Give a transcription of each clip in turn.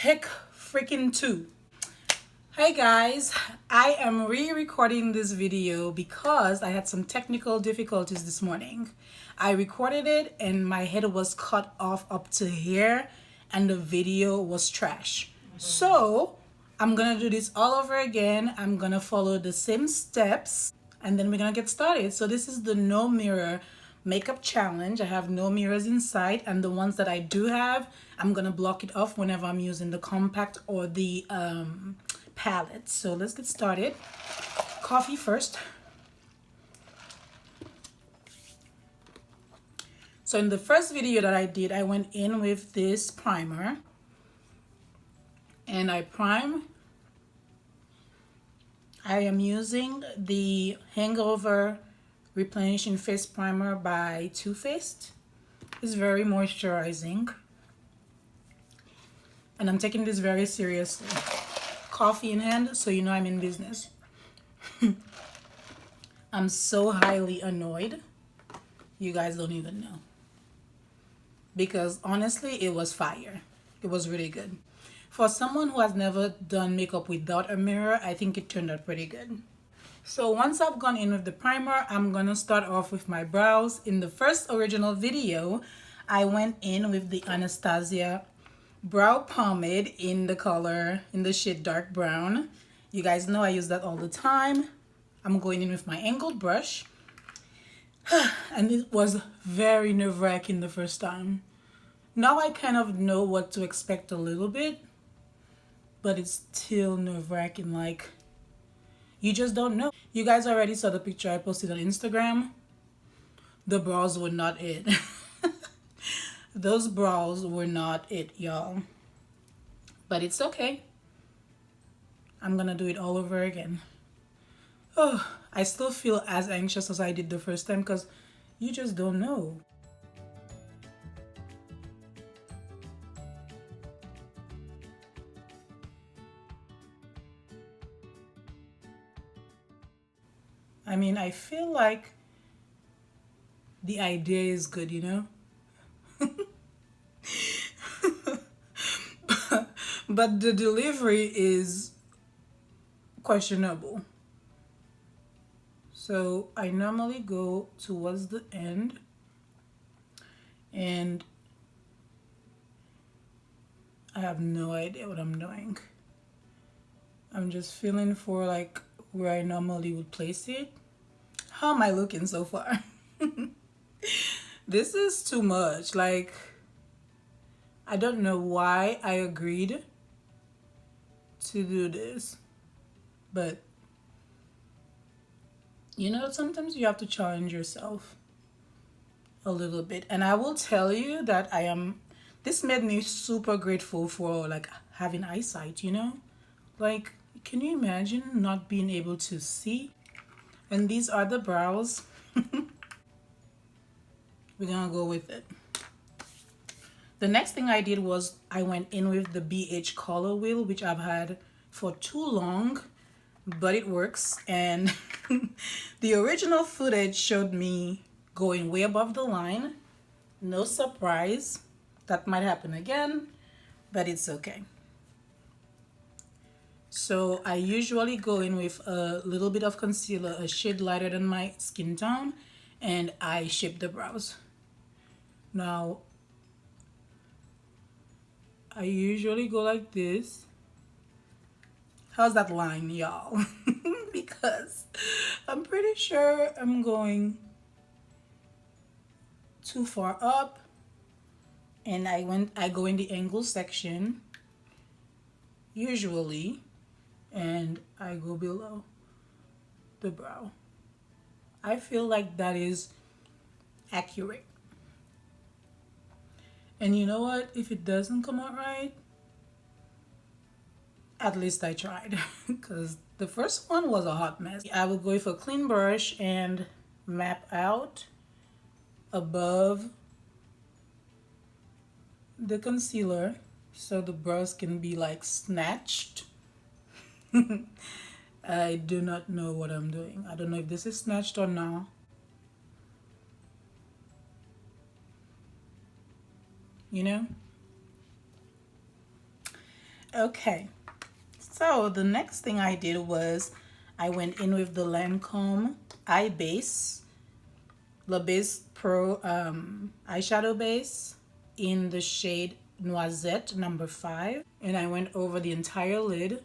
Take freaking two. Hey guys, I am re-recording this video because I had some technical difficulties this morning. I recorded it and my head was cut off up to here and the video was trash. So I'm gonna do this all over again. I'm gonna follow the same steps and then we're gonna get started. So this is the no mirror makeup challenge. I have no mirrors in sight, and the ones that I do have, I'm gonna block it off whenever I'm using the compact or the palette. So let's get started. Coffee first. So in the first video that I did, I went in with this primer and I prime. I am using the Hangover Replenishing Face Primer by Too Faced. It's very moisturizing. And I'm taking this very seriously. Coffee in hand, so you know I'm in business. I'm so highly annoyed. You guys don't even know. Because honestly, it was fire. It was really good. For someone who has never done makeup without a mirror, I think it turned out pretty good. So once I've gone in with the primer, I'm gonna start off with my brows. In the first original video, I went in with the Anastasia brow pomade in the shade dark brown. You guys know I use that all the time. I'm going in with my angled brush. And it was very nerve-wracking the first time. Now I kind of know what to expect a little bit, but it's still nerve-wracking. Like, you just don't know. You guys already saw the picture I posted on Instagram. The brows were not it. Those brows were not it, y'all. But it's okay. I'm gonna do it all over again. Oh, I still feel as anxious as I did the first time because you just don't know. I mean, I feel like the idea is good, you know? But the delivery is questionable. So I normally go towards the end and I have no idea what I'm doing. I'm just feeling for like where I normally would place it. How am I looking so far? This is too much. Like, I don't know why I agreed to do this, but you know, sometimes you have to challenge yourself a little bit. And I will tell you that this made me super grateful for like having eyesight, you know? Like, can you imagine not being able to see? And these are the brows. We're gonna go with it. The next thing I did was I went in with the BH color wheel, which I've had for too long, but it works. And the original footage showed me going way above the line. No surprise. That might happen again, but it's okay. So I usually go in with a little bit of concealer, a shade lighter than my skin tone, and I shape the brows. Now, I usually go like this. How's that line, y'all? Because I'm pretty sure I'm going too far up. And I go in the angle section, usually, and I go below the brow. I feel like that is accurate. And you know what? If it doesn't come out right, at least I tried. Because the first one was a hot mess. I would go with a clean brush and map out above the concealer so the brows can be like snatched. I do not know what I'm doing. I don't know if this is snatched or not. You know? Okay, so the next thing I did was I went in with the Lancome Eye Base, La Base Pro eyeshadow base in the shade Noisette number 5, and I went over the entire lid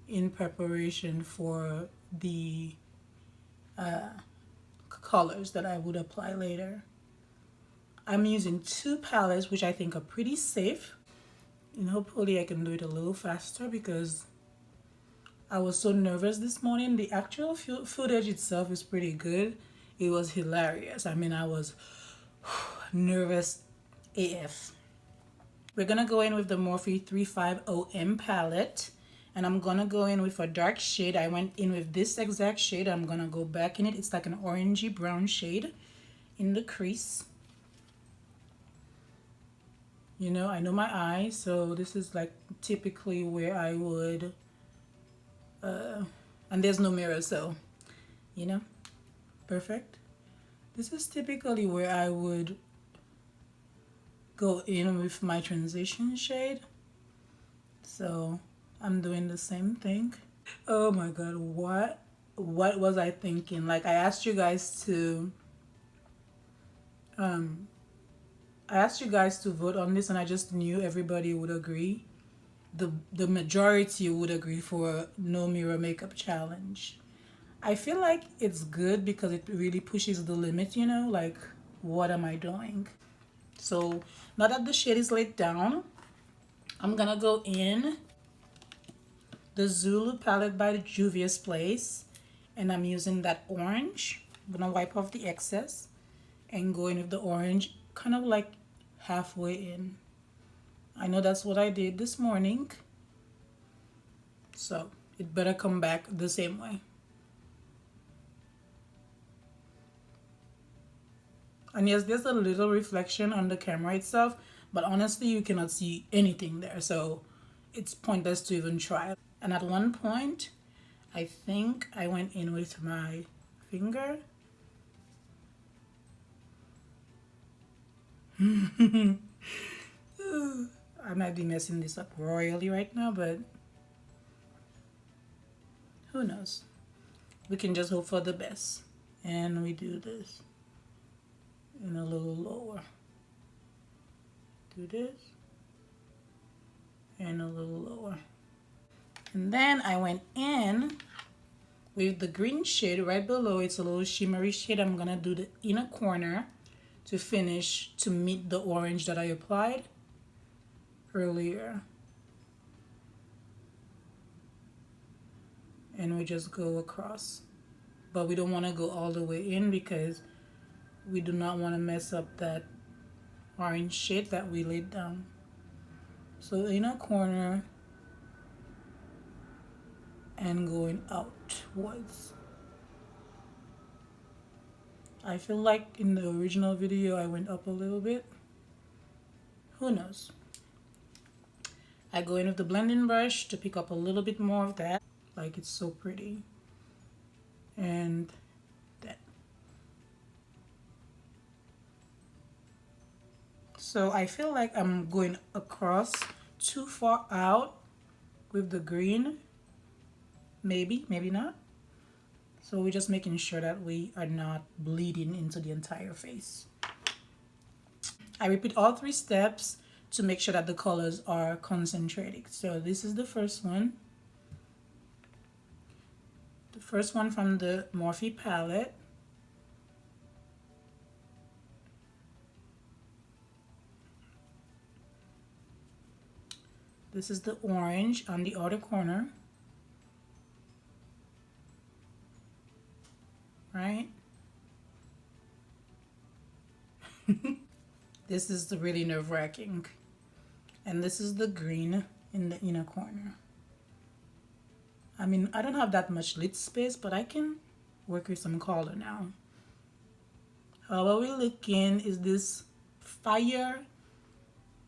in preparation for the colors that I would apply later. I'm using 2 palettes, which I think are pretty safe, and hopefully I can do it a little faster because I was so nervous this morning. The actual footage itself is pretty good. It was hilarious. I mean, I was nervous AF. We're gonna go in with the Morphe 350M palette, and I'm gonna go in with a dark shade. I went in with this exact shade. I'm gonna go back in it. It's like an orangey brown shade in the crease. You know, I know my eyes, so this is like typically where I would, and there's no mirror, so, you know, perfect. This is typically where I would go in with my transition shade. So I'm doing the same thing. Oh my god, what was I thinking? Like, I asked you guys to vote on this, and I just knew everybody would agree. The majority would agree for no mirror makeup challenge. I feel like it's good because it really pushes the limit, you know, like, what am I doing? So now that the shade is laid down, I'm gonna go in the Zulu Palette by the Juvia's Place, and I'm using that orange. I'm gonna wipe off the excess and go in with the orange, kind of like halfway in. I know that's what I did this morning, so it better come back the same way. And yes, there's a little reflection on the camera itself, but honestly you cannot see anything there, so it's pointless to even try. And at one point I think I went in with my finger. I might be messing this up royally right now, but who knows? We can just hope for the best. And we do this and a little lower. Do this and a little lower. And then I went in with the green shade right below. It's a little shimmery shade. I'm gonna do the inner corner to finish, to meet the orange that I applied earlier. And we just go across, but we don't want to go all the way in because we do not want to mess up that orange shade that we laid down. So inner corner and going outwards. I feel like in the original video I went up a little bit. Who knows? I go in with the blending brush to pick up a little bit more of that. Like, it's so pretty. And that. So I feel like I'm going across too far out with the green. Maybe, maybe not. So we're just making sure that we are not bleeding into the entire face. I repeat all 3 steps to make sure that the colors are concentrated. So this is the first one. The first one from the Morphe palette. This is the orange on the outer corner. Right? This is the really nerve-wracking. And this is the green in the inner corner. I mean, I don't have that much lid space, but I can work with some color now. How are we looking? Is this fire?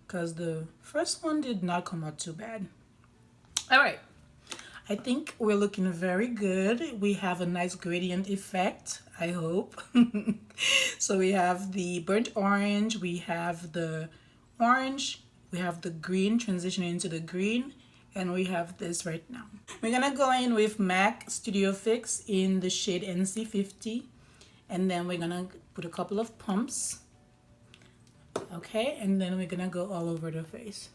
Because the first one did not come out too bad. All right. I think we're looking very good. We have a nice gradient effect, I hope. So we have the burnt orange, we have the orange We have the green transitioning into the green, and we have this right now. We're gonna go in with MAC Studio Fix in the shade NC50, and then we're gonna put a couple of pumps. Okay, and then we're gonna go all over the face.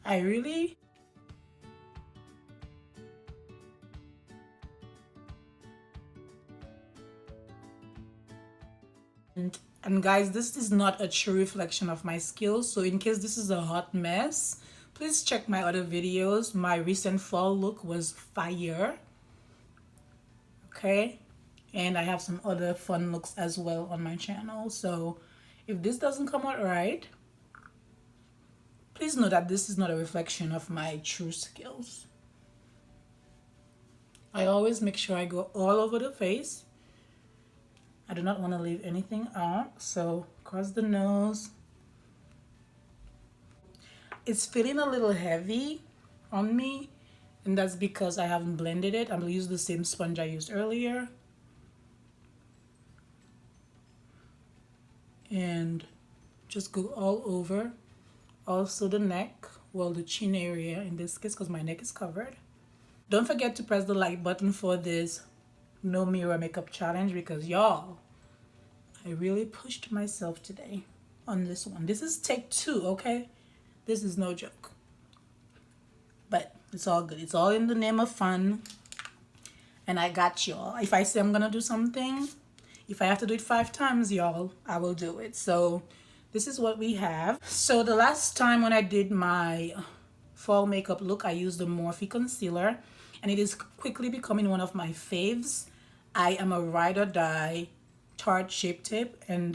I really and guys, this is not a true reflection of my skills, so in case this is a hot mess, please check my other videos. My recent fall look was fire. Okay, and I have some other fun looks as well on my channel, so if this doesn't come out right, please know that this is not a reflection of my true skills. I always make sure I go all over the face. I do not want to leave anything out, so across the nose. It's feeling a little heavy on me, and that's because I haven't blended it. I'm going to use the same sponge I used earlier. And just go all over. Also the neck, well, the chin area in this case, because my neck is covered. Don't forget to press the like button for this no mirror makeup challenge, because y'all, I really pushed myself today on this one. This is take 2, okay? This is no joke. But it's all good. It's all in the name of fun. And I got y'all. If I say I'm gonna do something, if I have to do it 5 times, y'all, I will do it. So this is what we have. So the last time when I did my fall makeup look, I used the Morphe Concealer, and it is quickly becoming one of my faves. I am a ride or die Tarte Shape Tape and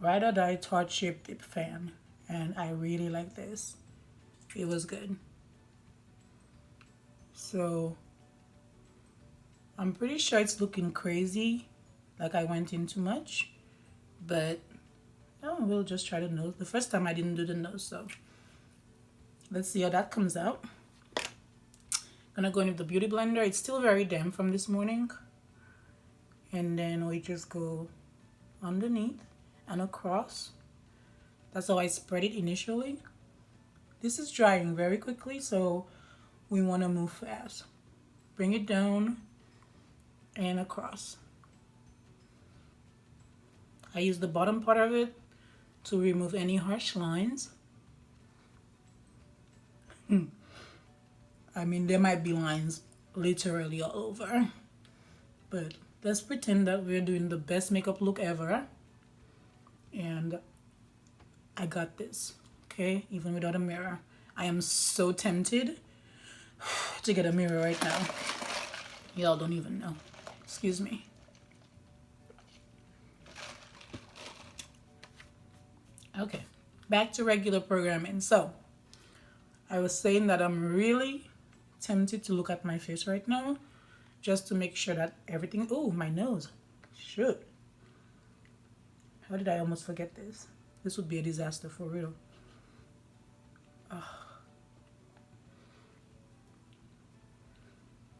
ride or die Tarte Shape Tape fan, and I really like this. It was good. So I'm pretty sure it's looking crazy, like I went in too much, but oh, we'll just try the nose. The first time I didn't do the nose, so let's see how that comes out. Gonna go in with the beauty blender. It's still very damp from this morning, and then we just go underneath and across. That's how I spread it initially. This is drying very quickly, so we want to move fast. Bring it down and across. I use the bottom part of it to remove any harsh lines. I mean, there might be lines literally all over, but let's pretend that we're doing the best makeup look ever, and I got this, okay? Even without a mirror. I am so tempted to get a mirror right now. Y'all don't even know. Excuse me. Okay, back to regular programming. So I was saying that I'm really tempted to look at my face right now just to make sure that everything, oh, my nose, shoot, how did I almost forget this? This would be a disaster for real. All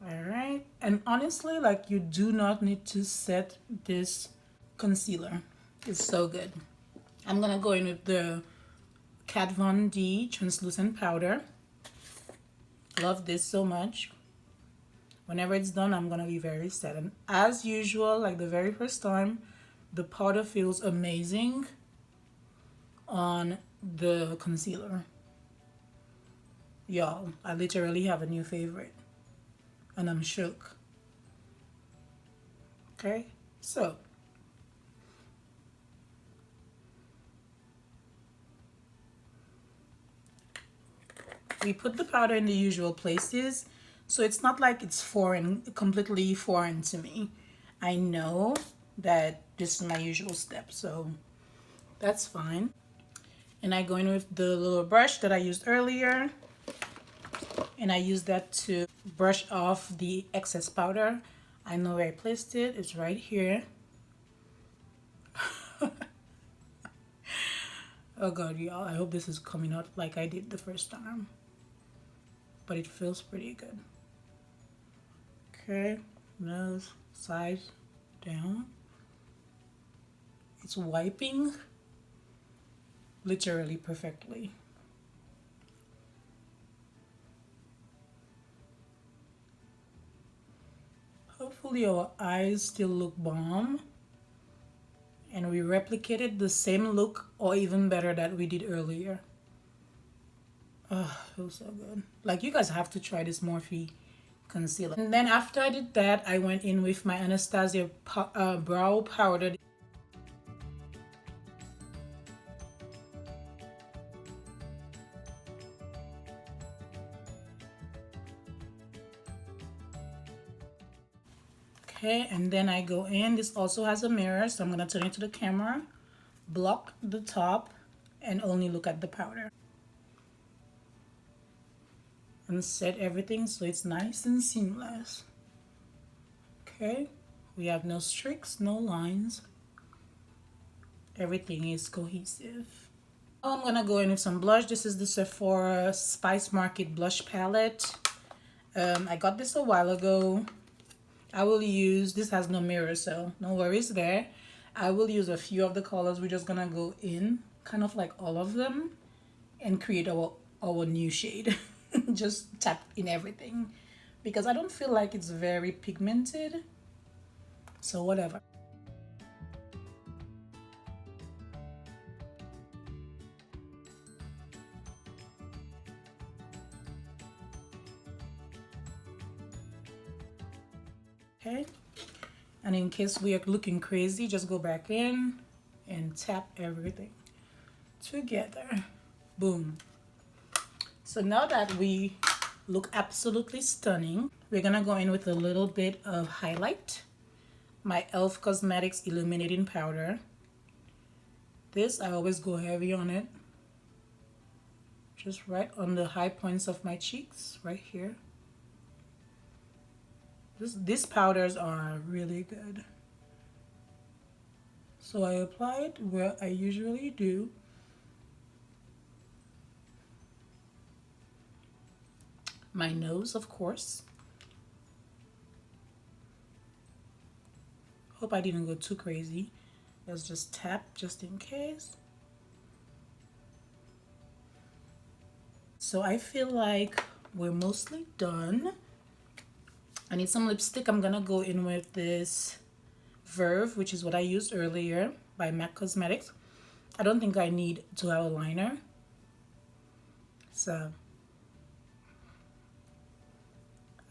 right, and honestly, like, you do not need to set this concealer. It's so good. I'm gonna go in with the Kat Von D translucent powder. Love this so much. Whenever it's done, I'm gonna be very sad. And as usual, like the very first time, the powder feels amazing on the concealer. Y'all, I literally have a new favorite, and I'm shook. Okay, so we put the powder in the usual places, so it's not like it's foreign, completely foreign to me. I know that this is my usual step, so that's fine. And I go in with the little brush that I used earlier, and I use that to brush off the excess powder. I know where I placed it. It's right here. Oh god, y'all, I hope this is coming out like I did the first time, but it feels pretty good. Okay, nose, side, down. It's wiping literally perfectly. Hopefully our eyes still look bomb and we replicated the same look or even better that we did earlier. Oh, it was so good. Like, you guys have to try this Morphe concealer. And then after I did that, I went in with my Anastasia brow powder. Okay, and then I go in. This also has a mirror, so I'm gonna turn it to the camera, block the top, and only look at the powder. And set everything so it's nice and seamless. Okay, we have no streaks, no lines. Everything is cohesive. Now I'm gonna go in with some blush. This is the Sephora Spice Market blush palette. I got this a while ago. I will use, this has no mirror, so no worries there. I will use a few of the colors. We're just gonna go in, kind of like all of them, and create our new shade. Just tap in everything, because I don't feel like it's very pigmented, so whatever. Okay, and in case we are looking crazy, just go back in and tap everything together. Boom. So now that we look absolutely stunning, we're gonna go in with a little bit of highlight. My e.l.f. Cosmetics Illuminating Powder. This, I always go heavy on it. Just right on the high points of my cheeks, right here. These powders are really good. So I apply it where I usually do. My nose, of course. Hope I didn't go too crazy. Let's just tap just in case. So I feel like we're mostly done. I need some lipstick. I'm gonna go in with this Verve, which is what I used earlier by MAC Cosmetics. I don't think I need to have a liner. So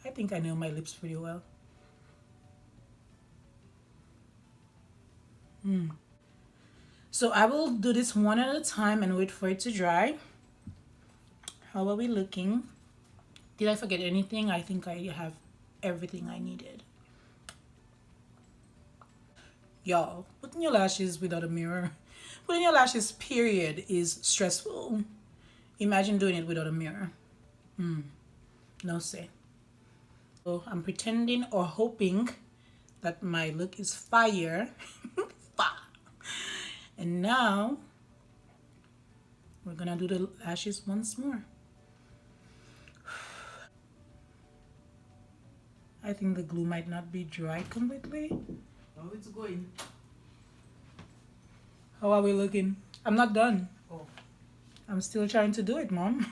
I think I know my lips pretty well. So I will do this one at a time and wait for it to dry. How are we looking? Did I forget anything? I think I have everything I needed. Y'all, putting your lashes without a mirror, putting your lashes period is stressful. Imagine doing it without a mirror. No say. So I'm pretending or hoping that my look is fire. And now we're gonna do the lashes once more. I think the glue might not be dry completely. Oh, it's going. How are we looking? I'm not done. Oh. I'm still trying to do it, Mom.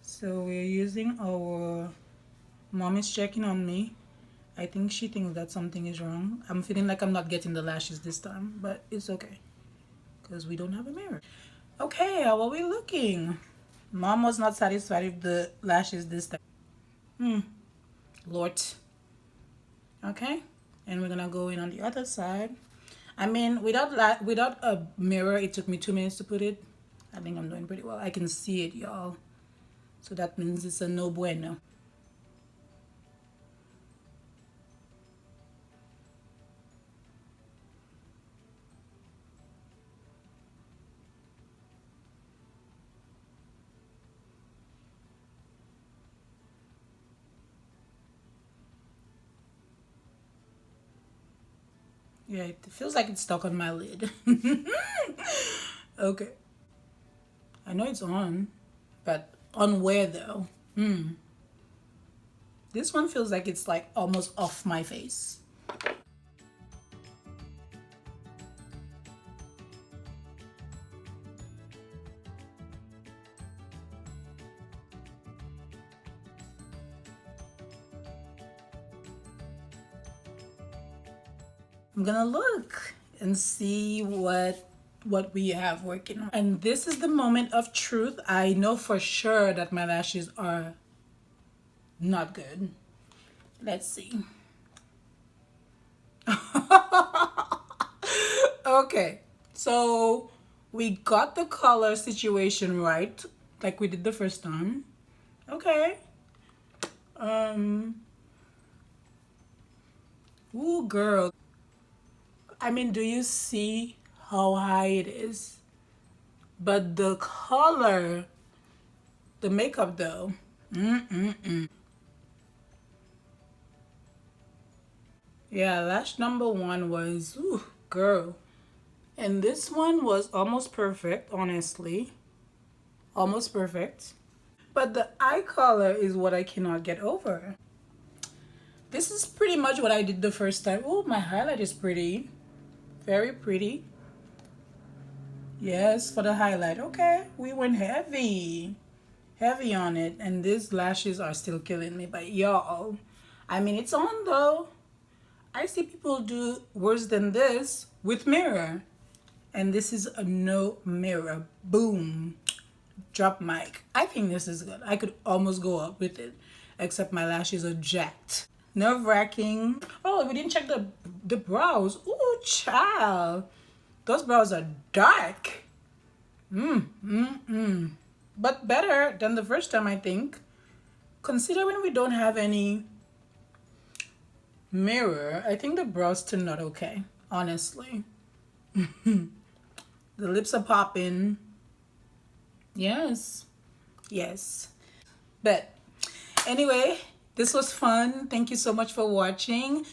So we're using our... Mom is checking on me. I think she thinks that something is wrong. I'm feeling like I'm not getting the lashes this time, but it's okay, because we don't have a mirror. Okay, how are we looking? Mom was not satisfied with the lashes this time. Lord. Okay, and we're gonna go in on the other side. I mean, without a mirror, it took me 2 minutes to put it. I think I'm doing pretty well. I can see it, y'all. So that means it's a no bueno. Yeah, it feels like it's stuck on my lid. Okay. I know it's on, but on where though? This one feels like it's like almost off my face. I'm gonna look and see what we have working on. And this is the moment of truth. I know for sure that my lashes are not good. Let's see. Okay, so we got the color situation right, like we did the first time. Okay. Ooh, girl. I mean, do you see how high it is? But the color, the makeup though. Yeah, lash number one was, ooh, girl. And this one was almost perfect, honestly. Almost perfect. But the eye color is what I cannot get over. This is pretty much what I did the first time. Oh, my highlight is pretty. Very pretty. Yes, for the highlight. Okay, we went heavy. Heavy on it. And these lashes are still killing me. But y'all, I mean, it's on though. I see people do worse than this with mirror. And this is a no mirror. Boom. Drop mic. I think this is good. I could almost go up with it. Except my lashes are jacked. Nerve-wracking. Oh, we didn't check the brows. Ooh, child. Those brows are dark. But better than the first time, I think. Considering we don't have any mirror, I think the brows turned out okay. Honestly. The lips are popping. Yes. Yes. But anyway, this was fun. Thank you so much for watching.